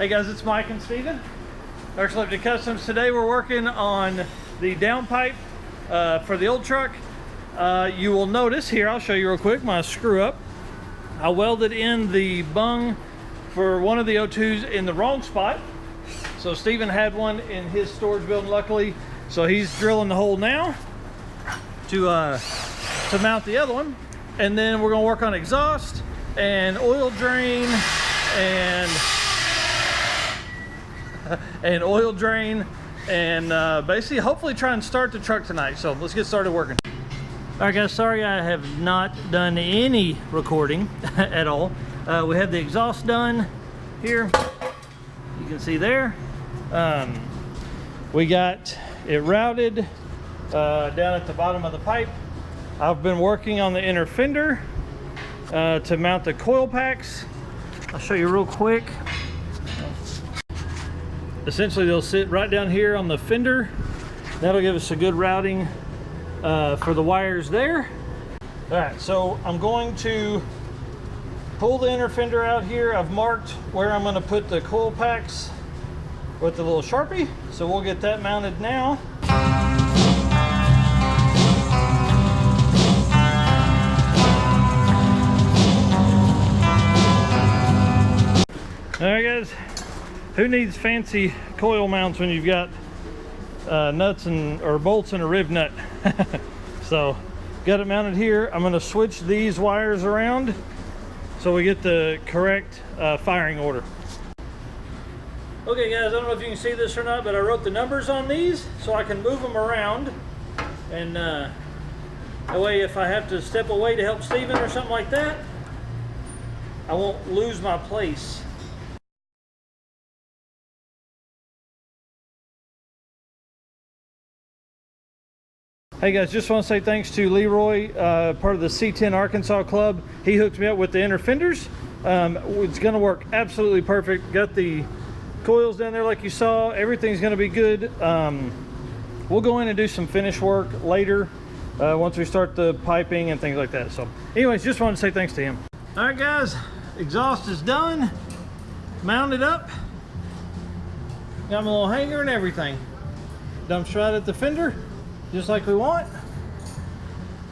Hey guys, it's Mike and Steven. Dark Lifted Customs. Today we're working on the downpipe for the old truck. You will notice here, I'll show you real quick, my screw up. I welded in the bung for one of the O2s in the wrong spot. So Steven had one in his storage building, luckily. So he's drilling the hole now to mount the other one. And then we're gonna work on exhaust and oil drain and oil drain and basically hopefully try and start the truck tonight. So let's get started working. All right guys, sorry I have not done any recording at all. We have the exhaust done here. You can see there. We got it routed down at the bottom of the pipe. I've been working on the inner fender to mount the coil packs. I'll show you real quick. Essentially they'll sit right down here on the fender. That'll give us a good routing for the wires there. All right, so I'm going to pull the inner fender out here. I've marked where I'm going to put the coil packs with the little Sharpie. So we'll get that mounted now. All right guys, who needs fancy coil mounts when you've got nuts or bolts and a riv nut? So got it mounted here. I'm going to switch these wires around so we get the correct firing order. Okay guys, I don't know if you can see this or not, but I wrote the numbers on these so I can move them around, and that way if I have to step away to help Steven or something like that, I won't lose my place. Hey guys, just want to say thanks to Leroy, part of the C10 Arkansas Club. He hooked me up with the inner fenders. It's going to work absolutely perfect. Got the coils down there like you saw. Everything's going to be good. We'll go in and do some finish work later once we start the piping and things like that. So anyways, just wanted to say thanks to him. All right guys, exhaust is done. Mounted up. Got my little hanger and everything. Dumps right at the fender, just like we want.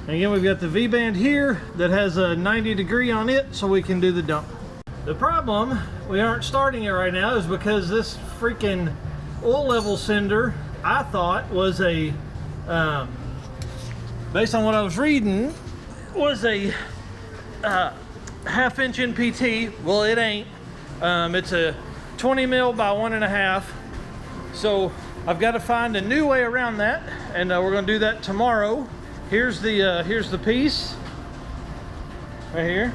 And again, we've got the V-band here that has a 90 degree on it so we can do the dump. The problem, we aren't starting it right now, is because this freaking oil level sender, I thought was a, based on what I was reading, was a half-inch NPT. Well, it ain't. It's a 20 mil by 1.5. So I've got to find a new way around that, and we're going to do that tomorrow. Here's the piece right here.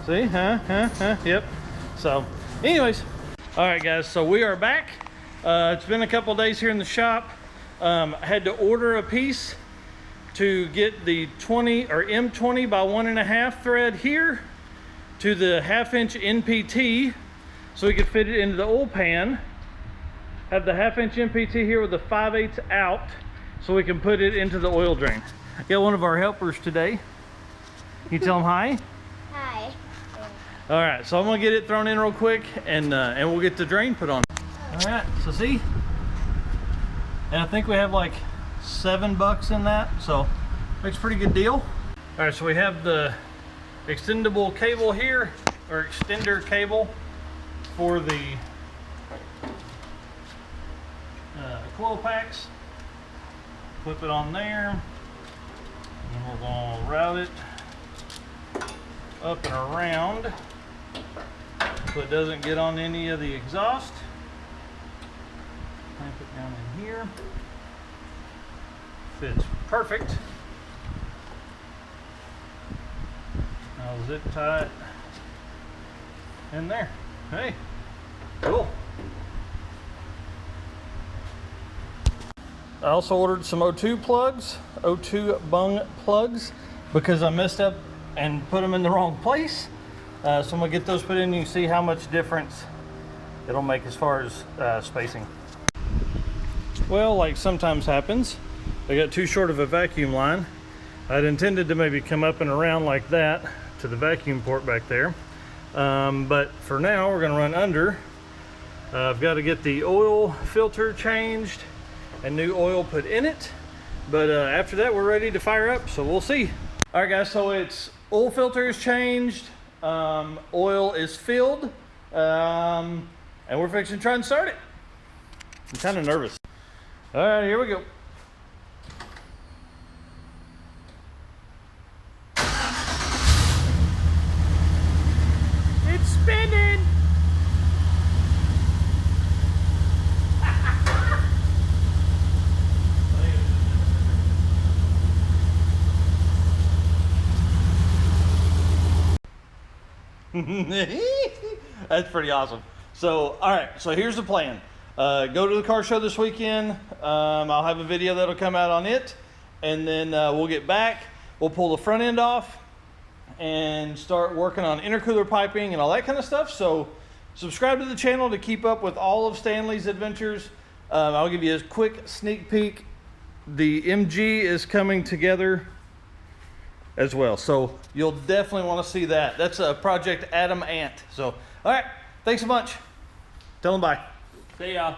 See? Yep. So anyways, all right guys, so we are back. It's been a couple days here in the shop. I had to order a piece to get the 20 or M20 by 1.5 thread here to the 1/2-inch NPT so we could fit it into the oil pan. Have the 1/2-inch NPT here with the 5/8 out so we can put it into the oil drain. Got one of our helpers today. Can you tell them hi? Hi. All right, so I'm gonna get it thrown in real quick and we'll get the drain put on. All right, so see? And I think we have like $7 in that, so makes a pretty good deal. All right, so we have the extendable cable here, or extender cable for the coil packs. Flip it on there, and we're going to route it up and around so it doesn't get on any of the exhaust. Clamp it down in here. Fits perfect. I'll zip tie it in there. Hey, cool. I also ordered some O2 plugs, O2 bung plugs, because I messed up and put them in the wrong place. So I'm gonna get those put in. You can see how much difference it'll make as far as spacing. Well, like sometimes happens, I got too short of a vacuum line. I'd intended to maybe come up and around like that to the vacuum port back there. But for now, we're gonna run under I've got to get the oil filter changed and new oil put in it. But after that, we're ready to fire up, so we'll see. All right, guys, so it's oil filter is changed, oil is filled, and we're fixing to try and start it. I'm kind of nervous. All right, here we go. It's spinning. That's pretty awesome. So, all right, so here's the plan. Go to the car show this weekend. I'll have a video that'll come out on it, and then we'll get back. We'll pull the front end off and start working on intercooler piping and all that kind of stuff. So subscribe to the channel to keep up with all of Stanley's adventures. I'll give you a quick sneak peek. The MG is coming together as well, so you'll definitely want to see that. That's a Project Adam Ant. So, all right, thanks so much. Tell them bye. See ya.